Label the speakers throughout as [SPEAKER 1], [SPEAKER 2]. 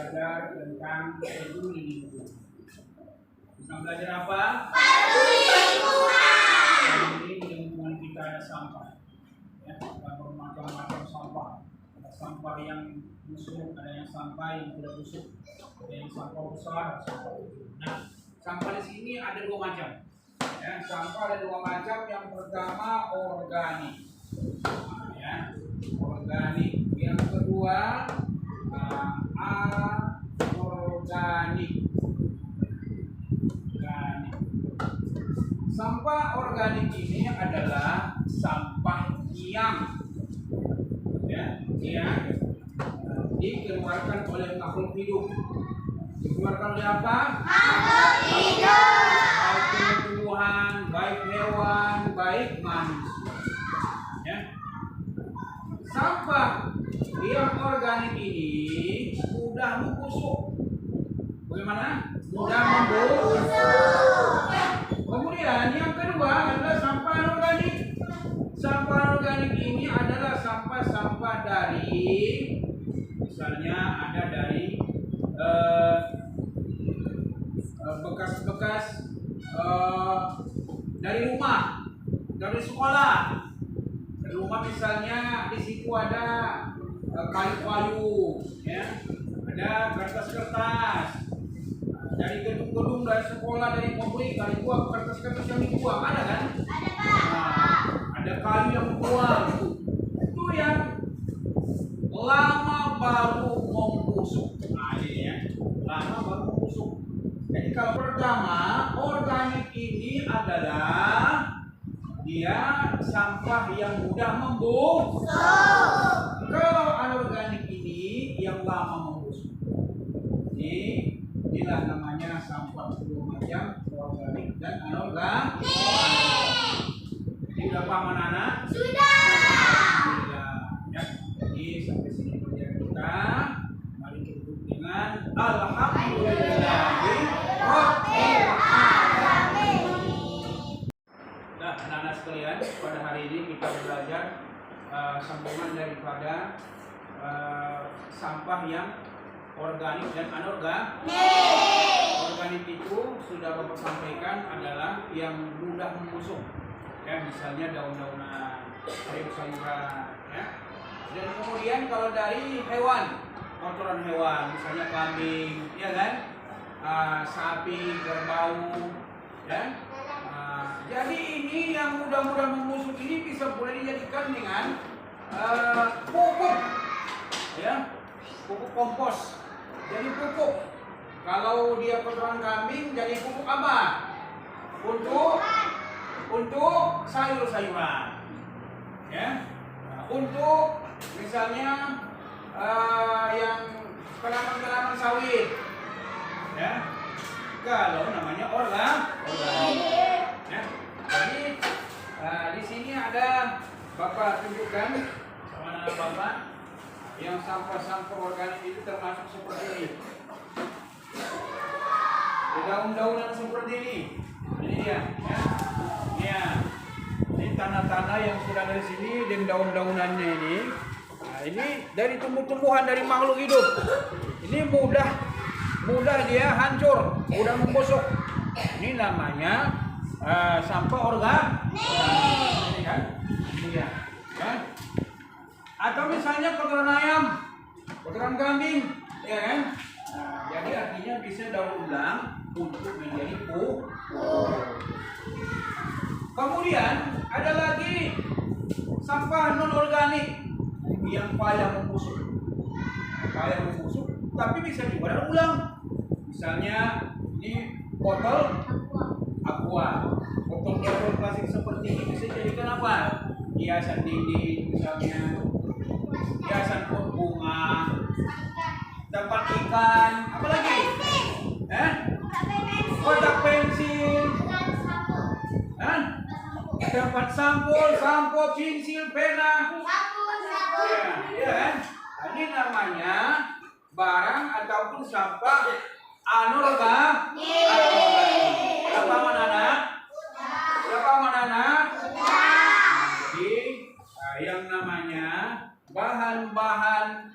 [SPEAKER 1] belajar tentang peduli lingkungan. Kita belajar apa?
[SPEAKER 2] Peduli lingkungan.
[SPEAKER 1] Di lingkungan kita ada sampah. Ya, ada bermacam-macam sampah. Ada sampah yang busuk, ada yang sampah yang tidak busuk, ada yang sampah besar, ada sampah kecil. Nah, sampah di sini ada dua macam. Ya, sampah ada dua macam. Yang pertama organik. Ya, organik. Yang kedua anorganik. Sampah organik ini adalah sampah yang dikeluarkan oleh makhluk hidup. Dikeluarkan oleh apa?
[SPEAKER 2] Makhluk hidup.
[SPEAKER 1] Baik tumbuhan, baik hewan, baik manusia. Ya. Sampah yang organik ini mudah membusuk. Bagaimana? Mudah membusuk. Kemudian yang kedua adalah sampah anorganik. Sampah anorganik ini adalah sampah-sampah dari, misalnya ada dari bekas-bekas dari rumah, dari sekolah. Dari rumah misalnya di situ ada kayu-kayu, ya, ada kertas-kertas. Dari gedung-gedung, dari sekolah, dari pabrik, dari buang kertas-kertas yang dibuang, ada kan?
[SPEAKER 2] Ada, Pak.
[SPEAKER 1] Nah, ada kayu yang dibuang. Itu yang lama baru membusuk. Nah, ini ya, lama baru membusuk. Jadi kalau pertama, organik ini adalah dia sampah yang mudah membusuk. Kalau anorganik ini yang lama membusuk. Inilah namanya sampah dua macam, organik dan anorganik. Jadi udah paham anak-anak?
[SPEAKER 2] Sudah.
[SPEAKER 1] Ya. Jadi sampai sini pelajaran kita. Mari kita tutup dengan Alhamdulillahi Rabbil Alamin. Nah, anak-anak sekalian, pada hari ini kita belajar sambungan daripada sampah yang organik dan anorganik. Organik itu sudah Bapak sampaikan adalah yang mudah membusuk. Ya, misalnya daun-daunan, sayur-sayuran, ya. Dan kemudian kalau dari hewan, kotoran hewan, misalnya kambing, ya kan? Sapi, kerbau, ya. Jadi ini yang mudah-mudah membusuk ini bisa boleh dijadikan dengan pupuk, ya, pupuk kompos. Jadi pupuk. Kalau dia kotoran kambing jadi pupuk apa? Untuk sayur-sayuran. Ya. Untuk misalnya yang tanaman-tanaman sawit. Ya. Kalau namanya organik. Ya. Jadi di sini ada Bapak tunjukkan sama anak Bapak yang sampah-sampah organik itu termasuk seperti ini. Daun-daunan seperti ini. Ini dia, ya. Ya. Ini tanah-tanah yang sudah dari sini dan daun-daunannya ini. Nah, ini dari tumbuh-tumbuhan dari makhluk hidup. Ini mudah dia hancur, mudah membusuk. Ini namanya sampah organik. Ini kan? Ini ya. Kan? Atau misalnya kotoran ayam, kotoran kambing, ya kan? Nah, jadi artinya bisa daur ulang untuk menjadi pupuk. Kemudian ada lagi sampah non organik yang payah membusuk, tapi bisa juga daur ulang. Misalnya ini botol aqua, botol plastik seperti ini bisa jadikan apa? Hiasan dinding misalnya. Hiasan pot bunga, tempat ikan, apa lagi? Kotak pensil, tempat sampo, pensil, pena. Ya kan? Ini namanya barang ataupun sampah anorganik. Apa anak-anak? Jadi yang namanya bahan-bahan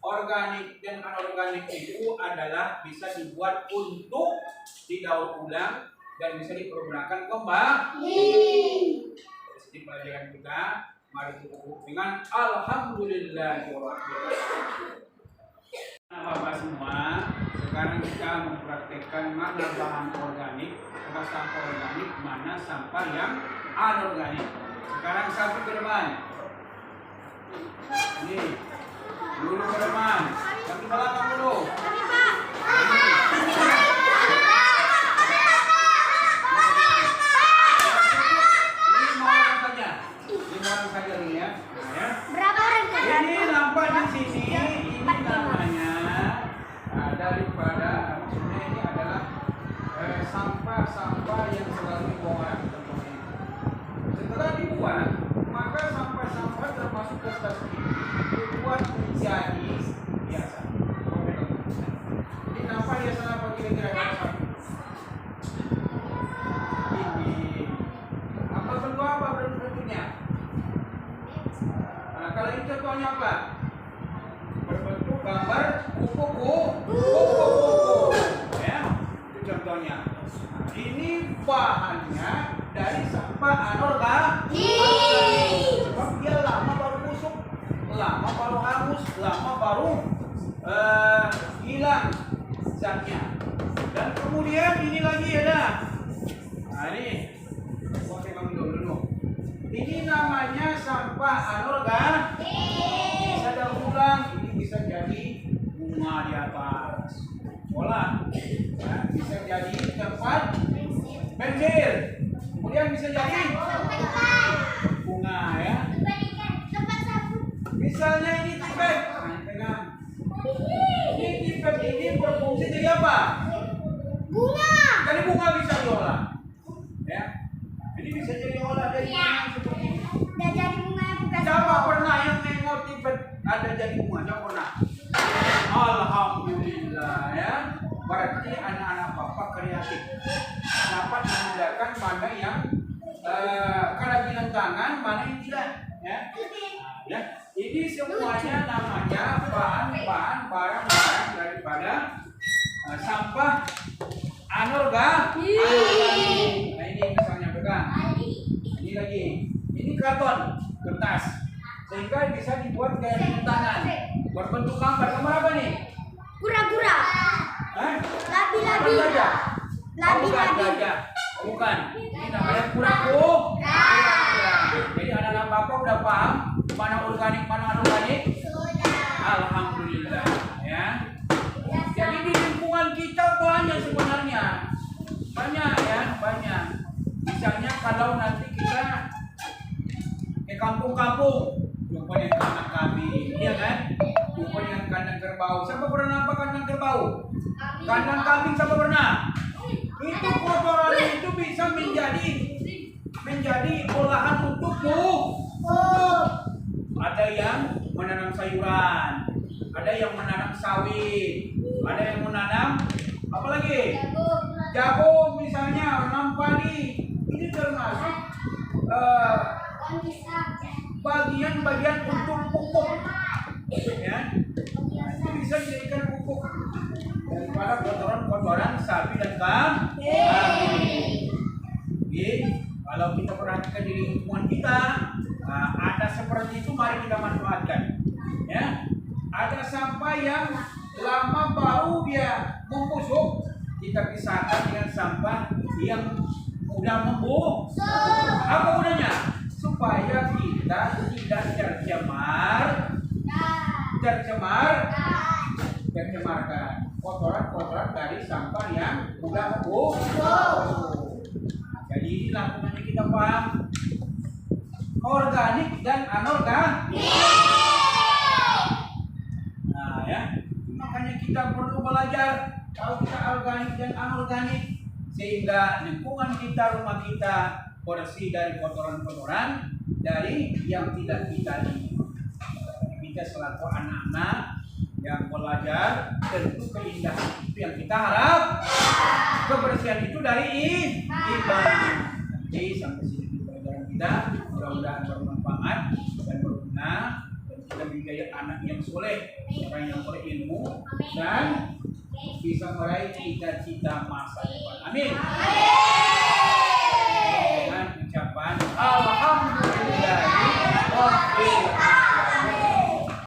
[SPEAKER 1] organik dan yang anorganik itu adalah bisa dibuat untuk didaur ulang dan bisa dipergunakan kembali. Jadi pelajaran kita mari kita tutup dengan alhamdulillahirobbilalamin. Nah, Bapak semua, sekarang kita mempraktekkan mana bahan organik, mana sampah organik, mana sampah yang anorganik. Sekarang satu ke depan. Ini dulu ke depan, satu belakang dulu. Orang saja nih ya. Nah, ya.
[SPEAKER 2] Berapa orang?
[SPEAKER 1] Ini nampak di sini, ini namanya daripada maksudnya ini adalah sampah-sampah yang selalu dibuang ke tempat ini. Setelah dibuang, maka sampah-sampah termasuk kertas ini dibuat menjadi biasa. Ini nampak ya apa kira-kira ini apa bentuk apa bentuknya? Nah, kalau ini contohnya apa? Berbentuk gambar kupu-kupu. Ya, itu contohnya. Nah, ini bahannya dari sampah anorganik. Sebab dia lama baru busuk, lama baru hangus, lama baru hilang zatnya. Dan kemudian ini lagi ada. Nah, ini gua pegang dulu. Ini namanya sampah anorganik. Bisa daur ulang, ini bisa jadi bunga di atas bola, ya, bisa jadi tempat pensil, kemudian bisa jadi bunga ya. Misalnya ini tipet, pegang. Ini tipet ini berfungsi jadi apa?
[SPEAKER 2] Bunga.
[SPEAKER 1] Jadi bunga bisa diolah, ya. Ini bisa jadi olah dari bunga seperti ini.
[SPEAKER 2] Dan jadi bunga yang bukan.
[SPEAKER 1] Siapa pernah yang nengok tipet ada jadi bunga? Siapa pernah? Alhamdulillah ya. Berarti anak-anak bapak kreatif dapat membedakan mana yang kerajinan tangan, mana yang tidak. Ya. Ya. Ini semuanya namanya bahan-bahan barang-barang daripada sampah anorganik. Nah, ini misalnya pegang. Ini lagi. Ini karton, kertas. Sehingga bisa dibuat kerajinan tangan. Berbentuk gambar. Gambar apa nih?
[SPEAKER 2] Kura-kura.
[SPEAKER 1] Hah?
[SPEAKER 2] Labi-labi.
[SPEAKER 1] Gajah.
[SPEAKER 2] Labi-labi.
[SPEAKER 1] Gajah. Bukan. Ini namanya kura-kura. Jadi anak-anak bapak udah paham mana organik, mana anorganik? Alhamdulillah ya. Jadi di lingkungan kita banyak sebenarnya. Banyak ya, banyak. Misalnya kalau nanti kita ke kampung-kampung, jumpa dengan kandang kambing, iya kan? Jumpa dengan kandang kerbau. Siapa pernah nampak kandang kerbau? Kandang kambing siapa pernah? Itu kotoran itu bisa menjadi olahan untuk pupuk. Ada yang menanam sayuran, ada yang menanam sawit, ada yang menanam apa lagi? Jagung misalnya, menanam padi. Ini termasuk bagian-bagian untuk pupuk, ya. Itu bisa dijadikan pupuk daripada kotoran-kotoran sapi dan kambing. Jadi kalau kita perhatikan di lingkungan kita, ada seperti itu, mari kita manfaatkan. Ya, ada sampah yang lama baru dia membusuk, kita pisahkan dengan sampah yang udah membusuk. Apa gunanya? Supaya kita tidak tercemarkan kotoran-kotoran dari sampah yang udah membusuk. Jadi inilah gunanya kita paham organik dan anorganik. Nah ya, makanya kita perlu belajar kalau kita organik dan anorganik, sehingga lingkungan kita, rumah kita bersih dari kotoran-kotoran dari yang tidak kita lihat. Kita selaku anak-anak yang belajar, tentu keindahan itu yang kita harap. Kebersihan itu dari iman. Jadi sampai sini pelajaran kita, mudah-mudahan bermanfaat dan berguna, dan kita anak yang soleh, orang yang berilmu dan bisa meraih cita-cita masa depan. Amin. Dengan ucapan Alhamdulillah Rabbil